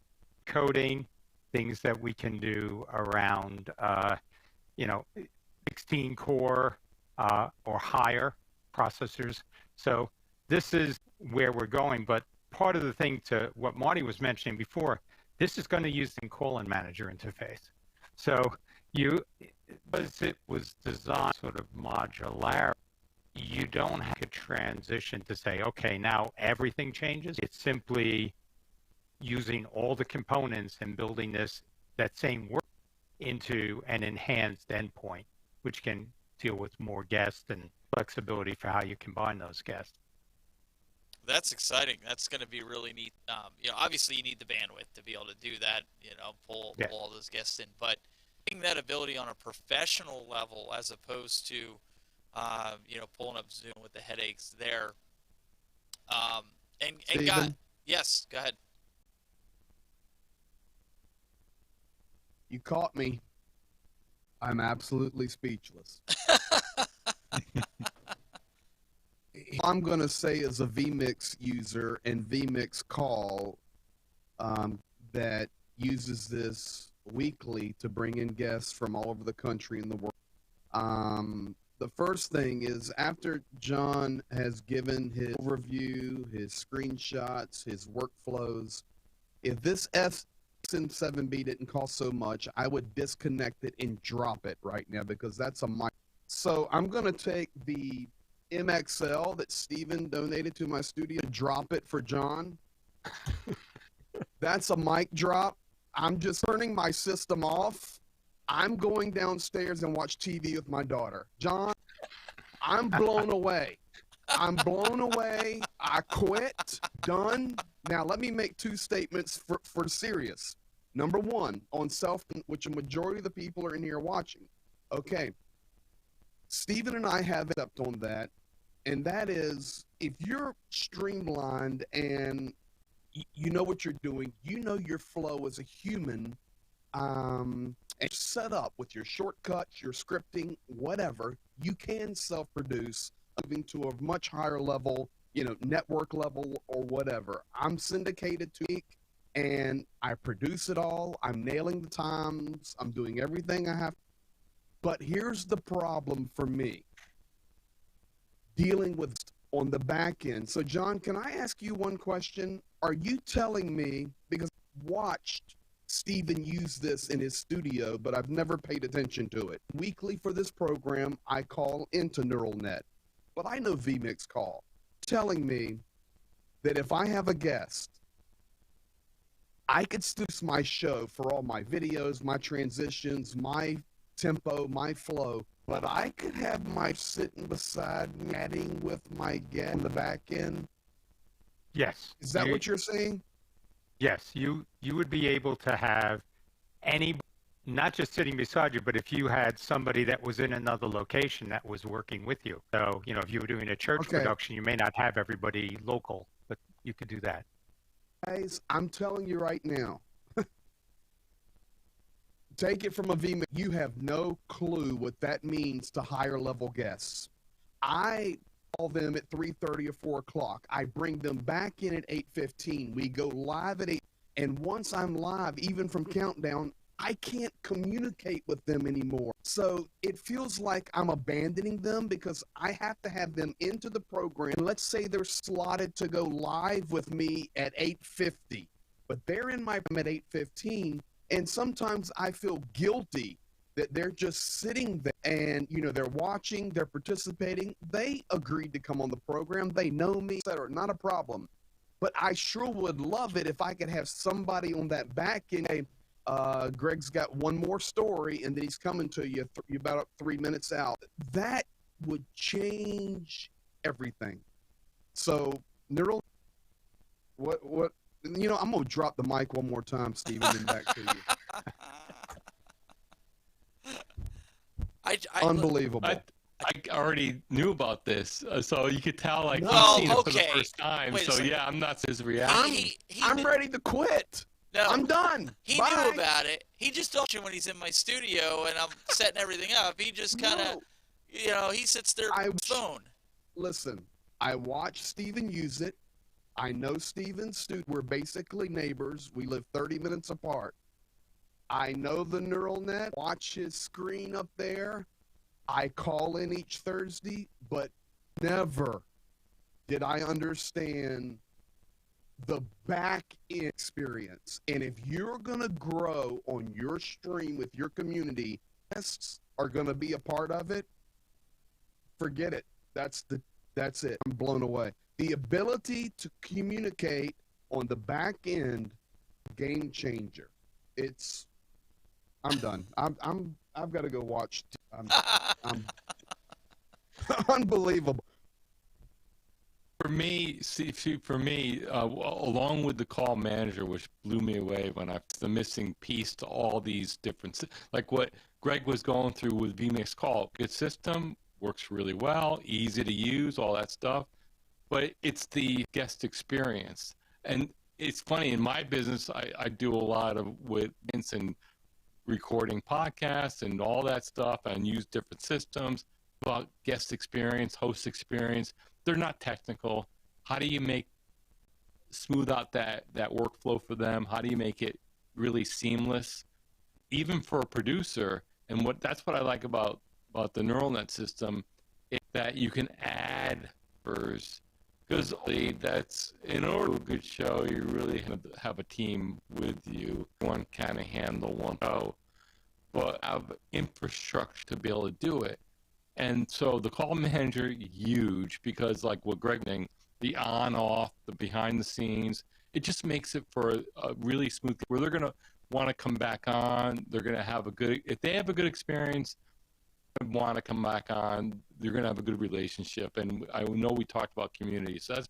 coding, things that we can do around 16 core or higher processors. So this is where we're going, but part of the thing to what Marty was mentioning before, this is going to use the call-in manager interface. So because it was designed sort of modular, you don't have a transition to say, okay, now everything changes. It's simply using all the components and building that same work into an enhanced endpoint, which can deal with more guests and flexibility for how you combine those guests. That's exciting. That's going to be really neat. Obviously you need the bandwidth to be able to do that, pull all those guests in, but getting that ability on a professional level as opposed to, pulling up Zoom with the headaches there. Yes, go ahead. You caught me. I'm absolutely speechless. I'm going to say as a vMix user and vMix call that uses this weekly to bring in guests from all over the country and the world. The first thing is, after John has given his overview, his screenshots, his workflows, if this SN7B didn't cost so much, I would disconnect it and drop it right now, because that's a mic. So I'm going to take the MXL that Steven donated to my studio, drop it for John. That's a mic drop. I'm just turning my system off. I'm going downstairs and watch TV with my daughter. John, I'm blown away. I'm blown away. I quit. Done. Now, let me make two statements for serious. Number one, on which a majority of the people are in here watching. Okay. Steven and I have stepped on that, and that is, if you're streamlined and you know what you're doing, you know your flow as a human, and set up with your shortcuts, your scripting, whatever, you can self-produce, moving to a much higher level, network level or whatever. I'm syndicated to Peak, and I produce it all. I'm nailing the times. I'm doing everything I have. But here's the problem for me, dealing with on the back end. So, John, can I ask you one question? Are you telling me, because I watched Steven use this in his studio, but I've never paid attention to it. Weekly for this program, I call into NeuralNet, but I know vMix call. Telling me that if I have a guest, I could produce my show for all my videos, my transitions, my tempo, my flow, but I could have my sitting beside me, chatting with my guest on the back end. Yes. Is that what you're saying? Yes, you would be able to have any, not just sitting beside you, but if you had somebody that was in another location that was working with you. So, if you were doing a church production, you may not have everybody local, but you could do that. Guys, I'm telling you right now, take it from a VMix, you have no clue what that means to higher level guests. I call them at 3:30 or 4 o'clock. I bring them back in at 8:15. We go live at 8, and once I'm live, even from Countdown, I can't communicate with them anymore. So it feels like I'm abandoning them, because I have to have them into the program. Let's say they're slotted to go live with me at 8:50, but they're in my room at 8:15, and sometimes I feel guilty that they're just sitting there and, they're watching, they're participating. They agreed to come on the program. They know me, etc. Not a problem. But I sure would love it if I could have somebody on that back end. Greg's got one more story, and then he's coming to you about 3 minutes out. That would change everything. So, Neural, what? I'm going to drop the mic one more time, Steven, and back to you. Unbelievable. I already knew about this, so you could tell he's seen it for the first time. I'm not his reaction. I'm ready to quit. No, I'm done. He knew about it. He just don't when he's in my studio and I'm setting everything up. He just kind of, he sits there with his phone. Listen, I watch Steven use it. I know Steven's studio. We're basically neighbors. We live 30 minutes apart. I know the NeuralNet. Watch his screen up there. I call in each Thursday, but never did I understand the back end experience. And if you're going to grow on your stream with your community, guests are going to be a part of it. Forget it. That's it. I'm blown away. The ability to communicate on the back end, game changer. I'm done. I've got to go watch. I'm unbelievable. For me, along with the call manager, which blew me away when the missing piece to all these different, like what Greg was going through with vMix Call. Good system, works really well, easy to use, all that stuff. But it's the guest experience. And it's funny, in my business, I do a lot of with and recording podcasts and all that stuff, and use different systems about guest experience, host experience. They're not technical. How do you smooth out that workflow for them? How do you make it really seamless, even for a producer? And that's what I like about the neural net system, is that you can add because that's, in order to do a good show, you really have a team with you. One kind of handle one show, but have infrastructure to be able to do it. And so the call manager, huge, because like what Greg saying, the on off, the behind the scenes, it just makes it for a really smooth, where they're going to want to come back on. They're going to have if they have a good experience and want to come back on, they're going to have a good relationship. And I know we talked about community, so that's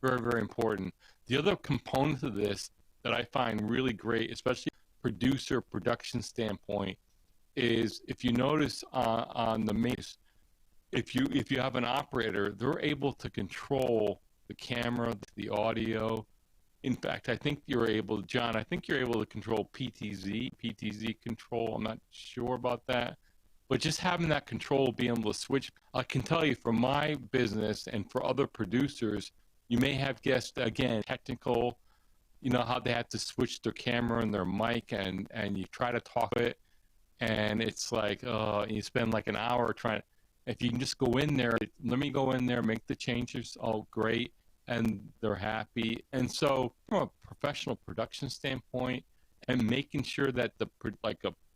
very, very important. The other component of this that I find really great, especially production standpoint, is if you notice on the main, if you have an operator, they're able to control the camera, the audio. In fact, I think you're able to control PTZ control. I'm not sure about that, but just having that control, being able to switch. I can tell you from my business and for other producers, you may have guests, again, technical, how they have to switch their camera and their mic, and you try to talk it, and it's like, you spend like an hour trying. If you can just go in there, let me go in there, make the changes, great, and they're happy. And so from a professional production standpoint, and making sure that a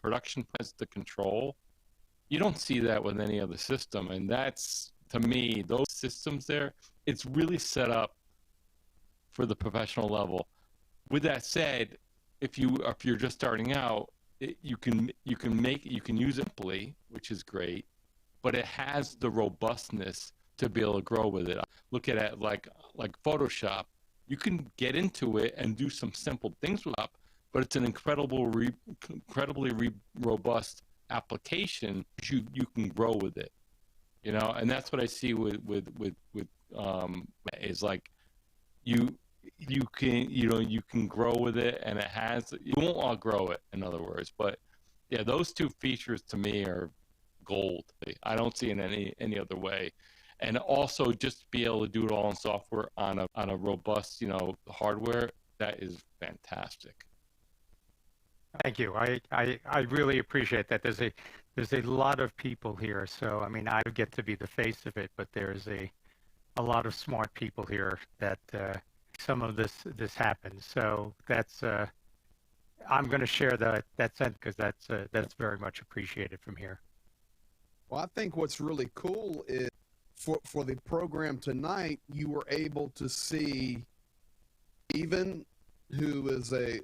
production has the control, you don't see that with any other system. And that's, to me, those systems there, it's really set up for the professional level. With that said, if you're just starting out, you can use it simply, which is great, but it has the robustness to be able to grow with it. Look at it like Photoshop. You can get into it and do some simple things with it, but it's an incredibly robust application. You can grow with it, and that's what I see with is like you can grow with it, and you won't outgrow it, in other words. But yeah, those two features to me are gold. I don't see it any other way. And also just be able to do it all in software on a robust, hardware, that is fantastic. Thank you. I really appreciate that. There's a lot of people here, so I mean, I get to be the face of it, but there's a lot of smart people here that some of this happens. So that's I'm going to share that sense, because that's very much appreciated from here. Well, I think what's really cool is for the program tonight, you were able to see Steven, who is a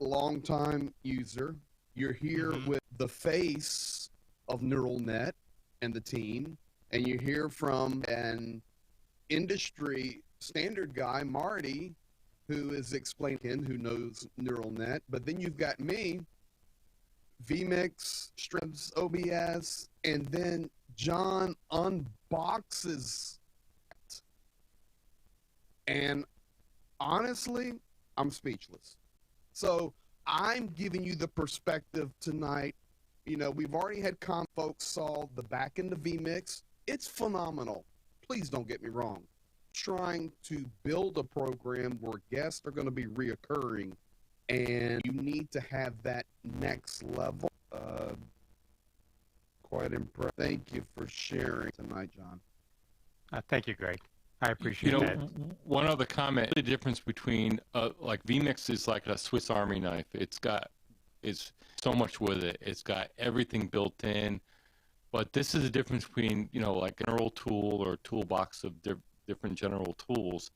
longtime user. You're here with the face of Neural Net and the team, and you hear from an industry standard guy, Marty, who is explaining, who knows Neural Net. But then you've got me, vMix, Strips, OBS, and then John unboxes it. And honestly, I'm speechless. So I'm giving you the perspective tonight. We've already had folks solve the back end of vMix. It's phenomenal. Please don't get me wrong. Trying to build a program where guests are going to be reoccurring, and you need to have that next level. Quite impressed. Thank you for sharing tonight, John. Thank you, Greg. I appreciate that. One other comment: the difference between like vMix is like a Swiss Army knife. It's so much with it. It's got everything built in. But this is the difference between like a general tool or a toolbox of different general tools,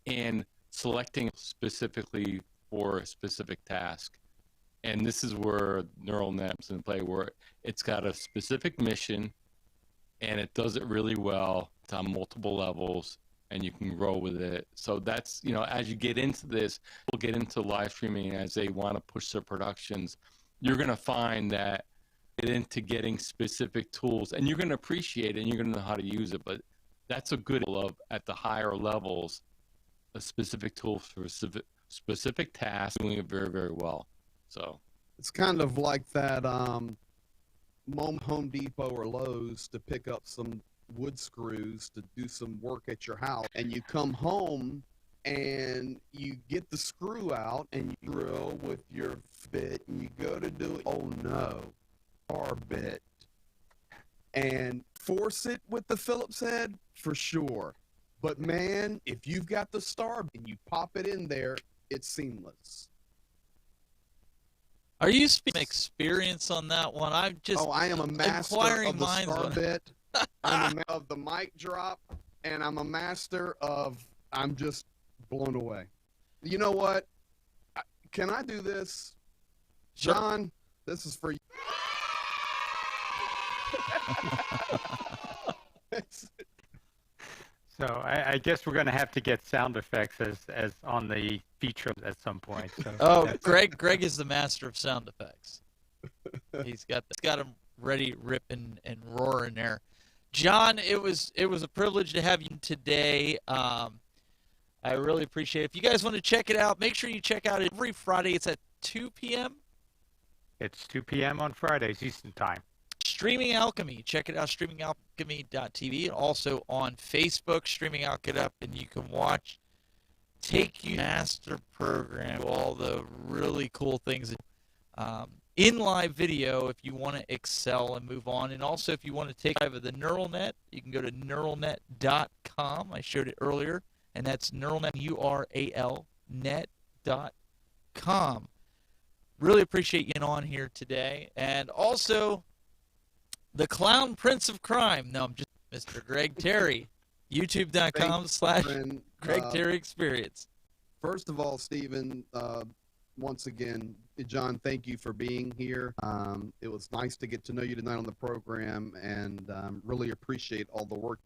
and selecting specifically for a specific task. And this is where neural net's in play, where it's got a specific mission, and it does it really well. It's on multiple levels, and you can grow with it. So that's, as you get into this, we'll get into live streaming as they want to push their productions. You're going to find that get into getting specific tools, and you're going to appreciate it, and you're going to know how to use it. But that's a good of at the higher levels, a specific tool for a specific task, doing it very, very well. So it's kind of like that Home Depot or Lowe's to pick up some wood screws to do some work at your house, and you come home and you get the screw out and you drill with your bit and you go to do it. Oh no, our bit, and force it with the Phillips head for sure. But man, if you've got the star and you pop it in there, it's seamless. Are you speaking experience on that one? I'm just I am a master inquiring of the minds star on bit. I'm a master of the mic drop, and I'm a master of. I'm just blown away. You know what? Can I do this, Sure. John? This is for you. So I guess we're going to have to get sound effects as on the feature at some point. So Oh, Greg is the master of sound effects. He's got them ready, ripping and roaring there. John, it was a privilege to have you today. I really appreciate it. If you guys want to check it out, make sure you check out it every Friday. It's at 2 p.m. it's 2 p.m. on Fridays Eastern Time. Streaming Alchemy. Check it out, streamingalchemy.tv. And also on Facebook, Streaming Alchemy, and you can watch Take You Master Program, all the really cool things in live video if you want to excel and move on. And also if you want to take live of the neural net, you can go to neuralnet.com. I showed it earlier, and that's neuralnet, URAL net.com. Really appreciate you on here today. And also the Clown Prince of Crime. No, I'm just Mr. Greg Terry. YouTube.com/Greg Terry Experience. First of all, Stephen, once again, John, thank you for being here. It was nice to get to know you tonight on the program, and really appreciate all the work.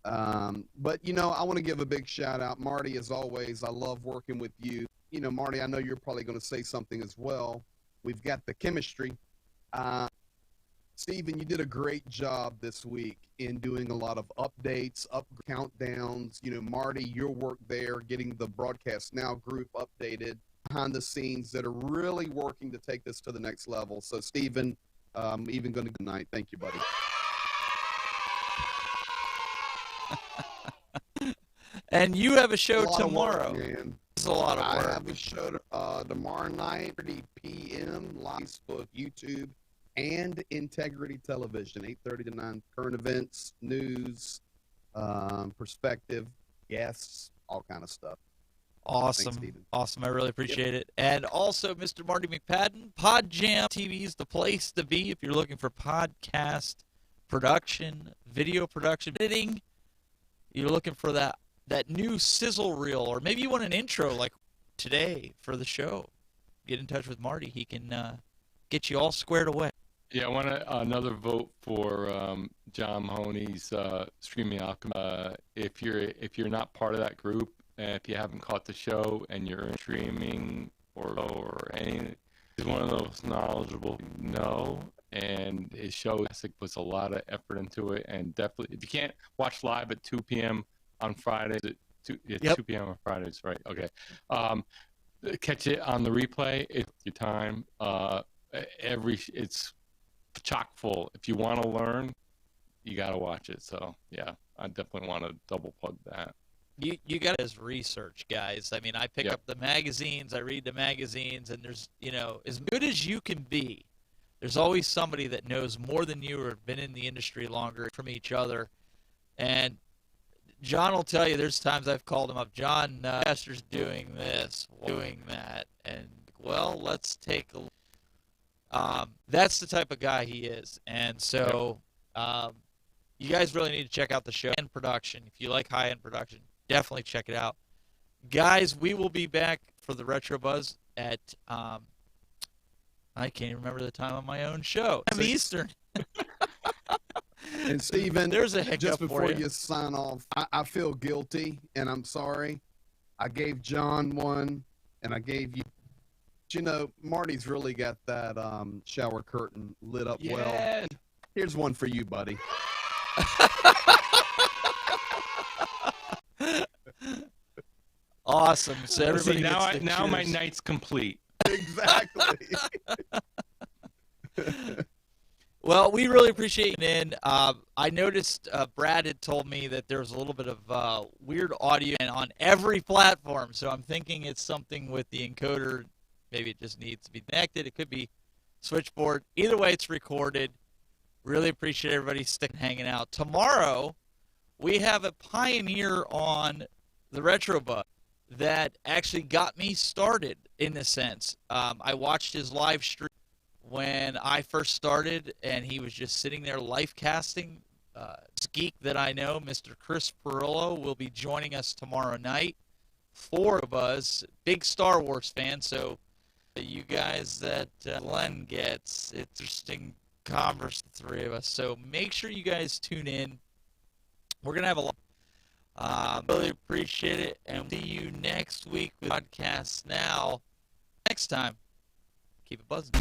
But, I want to give a big shout out. Marty, as always, I love working with you. Marty, I know you're probably going to say something as well. We've got the chemistry. Stephen, you did a great job this week in doing a lot of updates, countdowns. Marty, your work there, getting the Broadcast Now group updated behind the scenes that are really working to take this to the next level. So, Stephen, even going to good night. Thank you, buddy. And you have a show tomorrow. It's a lot of work. I have a show tomorrow night, 30 p.m. live Facebook, YouTube, and Integrity Television, 8:30 to 9. Current events, news, perspective, guests, all kind of stuff. Awesome. Thanks, Awesome. I really appreciate it. And also, Mr. Marty McPadden, PodJam TV is the place to be if you're looking for podcast production, video production, editing. You're looking for that new sizzle reel, or maybe you want an intro like today for the show. Get in touch with Marty. He can get you all squared away. Yeah, I want another vote for John Mahoney's Streaming Alchemy. If you're not part of that group, and if you haven't caught the show and you're in streaming or any, he's one of those knowledgeable and his show puts a lot of effort into it. And definitely, if you can't watch live at 2 p.m. on Fridays, 2 p.m. on Fridays, right? Okay. Catch it on the replay if your time. It's chock full. If you want to learn, you got to watch it. So yeah, I definitely want to double plug that. You got his research, guys. I mean, I pick up the magazines, I read the magazines, and there's, as good as you can be, there's always somebody that knows more than you or have been in the industry longer from each other. And John will tell you there's times I've called him up. John, Chester's doing this, doing that, and well, let's take a look. That's the type of guy he is, and so you guys really need to check out the show and production. If you like high-end production, definitely check it out. Guys, we will be back for the Retro Buzz at I can't even remember the time on my own show. Eastern. And Stephen, there's a hiccup just before for you. you sign off, I feel guilty, and I'm sorry. I gave John one, and I gave you. You know, Marty's really got that shower curtain lit up well. Here's one for you, buddy. Awesome. So everybody now my night's complete. Exactly. Well, we really appreciate you in. I noticed Brad had told me that there was a little bit of weird audio on every platform, so I'm thinking it's something with the encoder. Maybe it just needs to be connected. It could be switchboard. Either way, it's recorded. Really appreciate everybody sticking, hanging out. Tomorrow, we have a pioneer on the Retro Buzz that actually got me started, in a sense. I watched his live stream when I first started, and he was just sitting there live casting. This geek that I know, Mr. Chris Perillo, will be joining us tomorrow night for a Buzz. Big Star Wars fan, so you guys that Glenn gets, interesting converse, the three of us. So make sure you guys tune in. We're going to have a lot. Really appreciate it, and we'll see you next week with Podcasts Now. Next time, keep it buzzing.